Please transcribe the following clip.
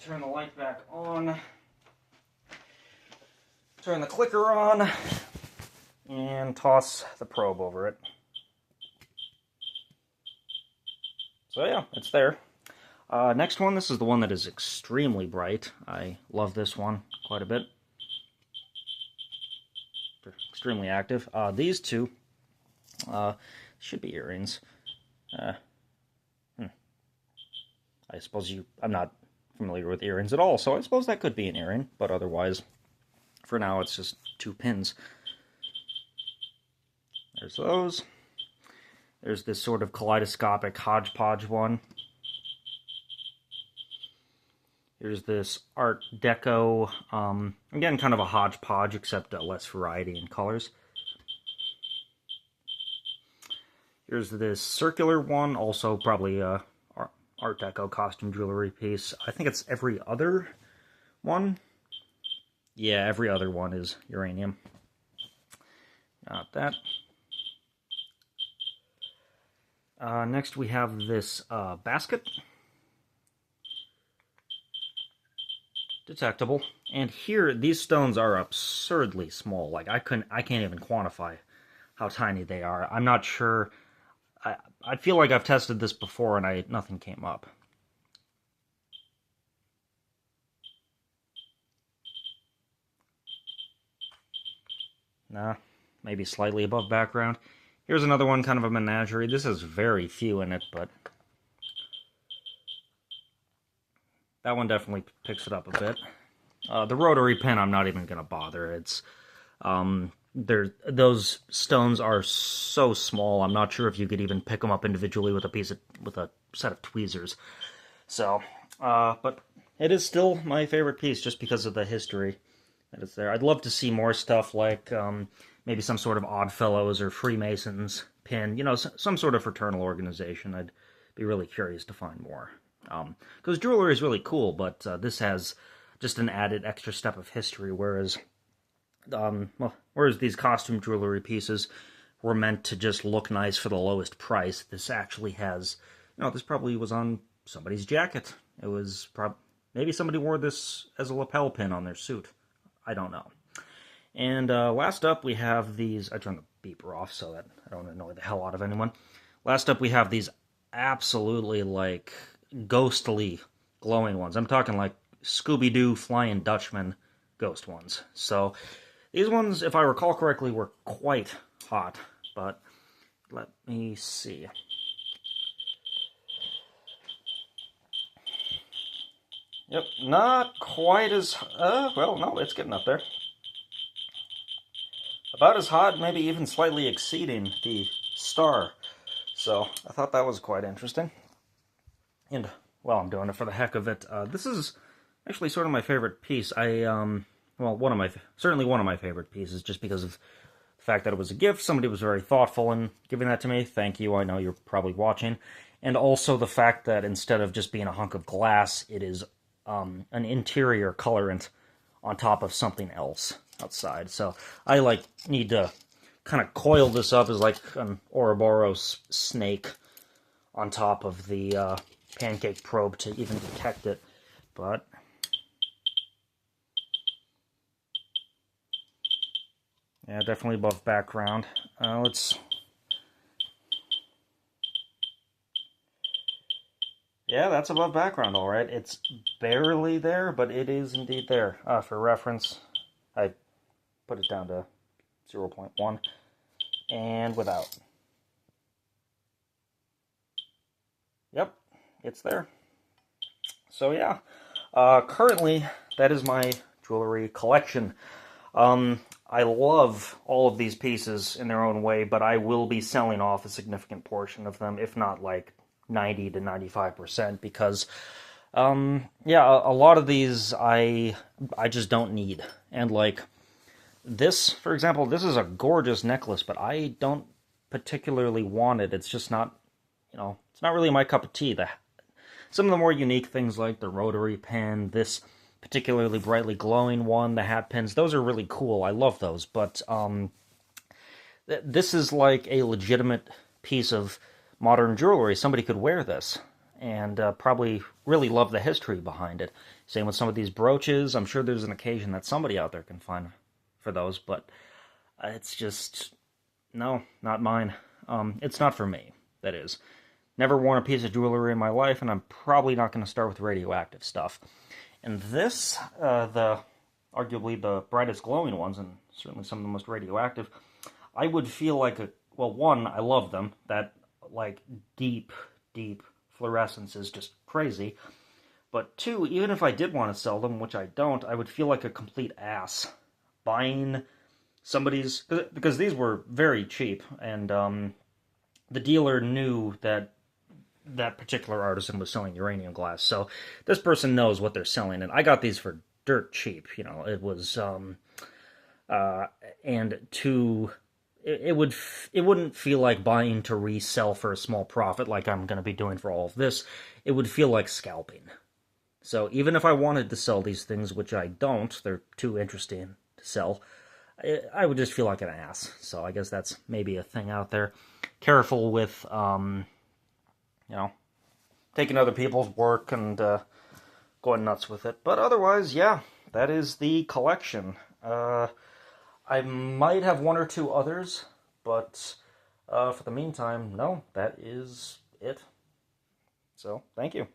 turn the light back on, turn the clicker on, and toss the probe over it. So yeah, it's there. Next one, this is the one that is extremely bright. I love this one quite a bit. They're extremely active. These two should be earrings. I suppose I'm not familiar with earrings at all, so I suppose that could be an earring, but otherwise, for now, it's just 2 pins. There's those. There's this sort of kaleidoscopic hodgepodge one. Here's this Art Deco, again, kind of a hodgepodge, except less variety in colors. Here's this circular one, also probably a Art Deco costume jewelry piece. I think it's every other one. Yeah, every other one is uranium. Got that. Next we have this basket. Detectable. And here, these stones are absurdly small. Like, I can't even quantify how tiny they are. I'm not sure. I feel like I've tested this before and nothing came up. Nah, maybe slightly above background. Here's another one, kind of a menagerie. This has very few in it, but that one definitely picks it up a bit. The rotary pin, I'm not even going to bother. It's those stones are so small. I'm not sure if you could even pick them up individually with a set of tweezers. So, but it is still my favorite piece just because of the history that it's there. I'd love to see more stuff like maybe some sort of Oddfellows or Freemasons pin. You know, some sort of fraternal organization. I'd be really curious to find more. Because jewelry is really cool, but this has just an added extra step of history, whereas these costume jewelry pieces were meant to just look nice for the lowest price, this actually has, this probably was on somebody's jacket. It was maybe somebody wore this as a lapel pin on their suit. I don't know. And last up we have these, I turned the beeper off so that I don't annoy the hell out of anyone. Last up we have these absolutely, like, ghostly glowing ones. I'm talking like Scooby-Doo Flying Dutchman ghost ones. So these ones, if I recall correctly, were quite hot, but let me see. Yep, not quite as, well, no, it's getting up there. About as hot, maybe even slightly exceeding the star. So I thought that was quite interesting. And, well, I'm doing it for the heck of it. This is actually sort of my favorite piece. Certainly one of my favorite pieces, just because of the fact that it was a gift. Somebody was very thoughtful in giving that to me. Thank you. I know you're probably watching. And also the fact that instead of just being a hunk of glass, it is an interior colorant on top of something else outside. So I need to kind of coil this up as like an Ouroboros snake on top of the pancake probe to even detect it, but yeah, definitely above background. Yeah, that's above background, all right. It's barely there, but it is indeed there. For reference, I put it down to 0.1 and without. Yep, it's there. So yeah, currently that is my jewelry collection. I love all of these pieces in their own way, but I will be selling off a significant portion of them, if not like 90 to 95%, because yeah, a lot of these I just don't need. And like this, for example, this is a gorgeous necklace, but I don't particularly want it. It's just not, it's not really my cup of tea. Some of the more unique things like the rotary pen, this particularly brightly glowing one, the hat pins, those are really cool. I love those, but this is like a legitimate piece of modern jewelry. Somebody could wear this, and probably really love the history behind it. Same with some of these brooches. I'm sure there's an occasion that somebody out there can find for those, but it's just, no, not mine. It's not for me, that is. Never worn a piece of jewelry in my life, and I'm probably not going to start with radioactive stuff. And this, arguably the brightest glowing ones, and certainly some of the most radioactive, I would feel like well, one, I love them. That, like, deep, deep fluorescence is just crazy. But two, even if I did want to sell them, which I don't, I would feel like a complete ass buying somebody's, because these were very cheap, and the dealer knew that that particular artisan was selling uranium glass, so this person knows what they're selling, and I got these for dirt cheap. It was, and to it wouldn't feel like buying to resell for a small profit like I'm going to be doing for all of this. It would feel like scalping. So even if I wanted to sell these things, which I don't, they're too interesting to sell, I would just feel like an ass. So I guess that's maybe a thing out there. Careful with, taking other people's work and going nuts with it. But otherwise, yeah, that is the collection. I might have one or two others, but for the meantime, no, that is it. So, thank you.